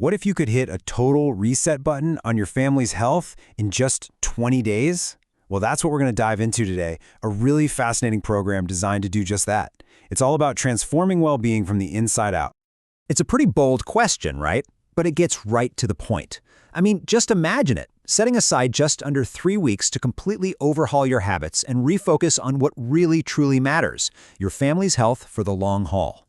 What if you could hit a total reset button on your family's health in just 20 days? Well, that's what we're going to dive into today, a really fascinating program designed to do just that. It's all about transforming well-being from the inside out. It's a pretty bold question, right? But it gets right to the point. I mean, just imagine it, setting aside just under 3 weeks to completely overhaul your habits and refocus on what really truly matters, your family's health for the long haul.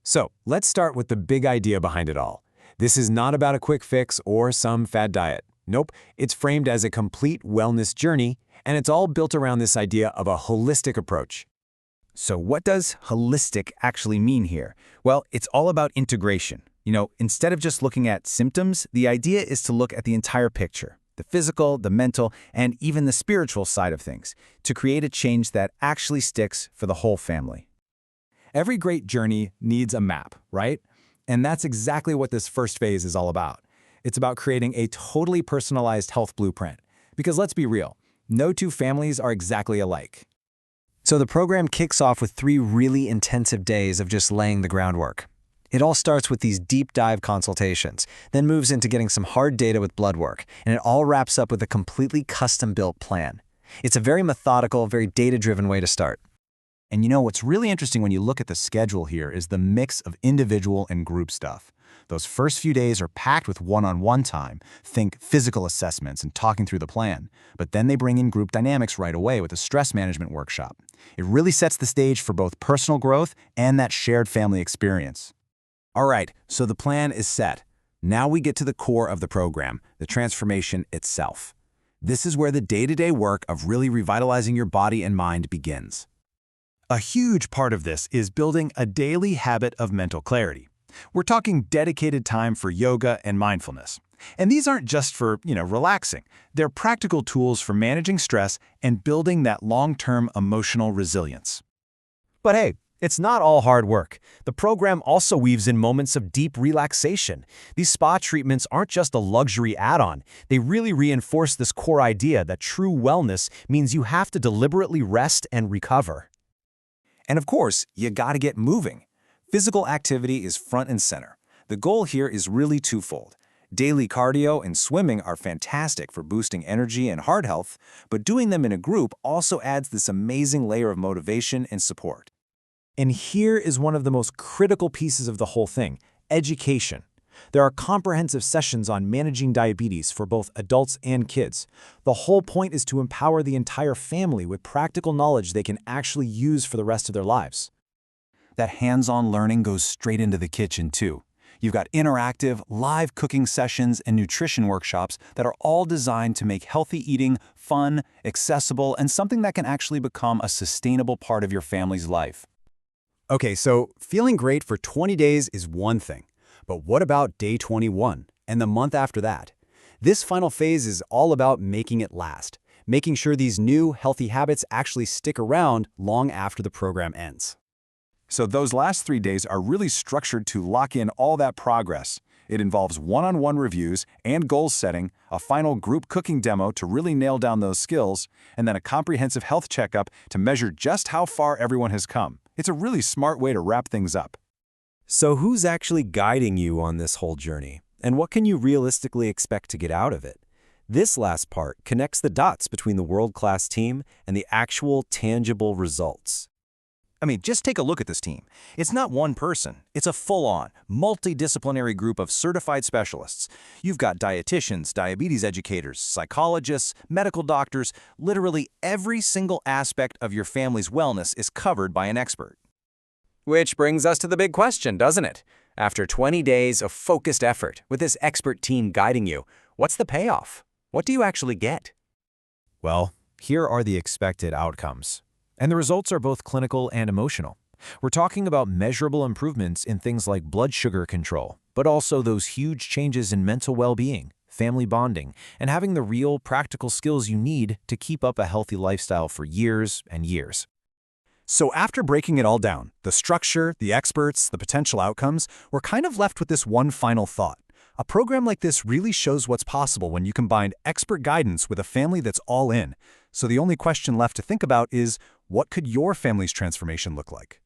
So, let's start with the big idea behind it all. This is not about a quick fix or some fad diet. Nope, it's framed as a complete wellness journey, and it's all built around this idea of a holistic approach. So what does holistic actually mean here? Well, it's all about integration. Instead of just looking at symptoms, the idea is to look at the entire picture, the physical, the mental, and even the spiritual side of things, to create a change that actually sticks for the whole family. Every great journey needs a map, right? And that's exactly what this first phase is all about. It's about creating a totally personalized health blueprint. Because let's be real, no two families are exactly alike. So the program kicks off with 3 really intensive days of just laying the groundwork. It all starts with these deep dive consultations, then moves into getting some hard data with blood work, and it all wraps up with a completely custom-built plan. It's a very methodical, very data-driven way to start. And what's really interesting when you look at the schedule here is the mix of individual and group stuff. Those first few days are packed with one-on-one time, think physical assessments and talking through the plan. But then they bring in group dynamics right away with a stress management workshop. It really sets the stage for both personal growth and that shared family experience. All right, so the plan is set. Now we get to the core of the program, the transformation itself. This is where the day-to-day work of really revitalizing your body and mind begins. A huge part of this is building a daily habit of mental clarity. We're talking dedicated time for yoga and mindfulness. And these aren't just for, relaxing. They're practical tools for managing stress and building that long-term emotional resilience. But hey, it's not all hard work. The program also weaves in moments of deep relaxation. These spa treatments aren't just a luxury add-on. They really reinforce this core idea that true wellness means you have to deliberately rest and recover. And of course, you gotta get moving. Physical activity is front and center. The goal here is really twofold. Daily cardio and swimming are fantastic for boosting energy and heart health, but doing them in a group also adds this amazing layer of motivation and support. And here is one of the most critical pieces of the whole thing, education. There are comprehensive sessions on managing diabetes for both adults and kids. The whole point is to empower the entire family with practical knowledge they can actually use for the rest of their lives. That hands-on learning goes straight into the kitchen too. You've got interactive, live cooking sessions and nutrition workshops that are all designed to make healthy eating fun, accessible, and something that can actually become a sustainable part of your family's life. Okay, so feeling great for 20 days is one thing. But what about day 21 and the month after that? This final phase is all about making it last, making sure these new, healthy habits actually stick around long after the program ends. So those last 3 days are really structured to lock in all that progress. It involves one-on-one reviews and goal setting, a final group cooking demo to really nail down those skills, and then a comprehensive health checkup to measure just how far everyone has come. It's a really smart way to wrap things up. So who's actually guiding you on this whole journey? And what can you realistically expect to get out of it? This last part connects the dots between the world-class team and the actual tangible results. I mean, just take a look at this team. It's not one person. It's a full-on, multidisciplinary group of certified specialists. You've got dietitians, diabetes educators, psychologists, medical doctors. Literally every single aspect of your family's wellness is covered by an expert. Which brings us to the big question, doesn't it? After 20 days of focused effort, with this expert team guiding you, what's the payoff? What do you actually get? Well, here are the expected outcomes. And the results are both clinical and emotional. We're talking about measurable improvements in things like blood sugar control, but also those huge changes in mental well-being, family bonding, and having the real practical skills you need to keep up a healthy lifestyle for years and years. So after breaking it all down, the structure, the experts, the potential outcomes, we're kind of left with this one final thought. A program like this really shows what's possible when you combine expert guidance with a family that's all in. So the only question left to think about is, what could your family's transformation look like?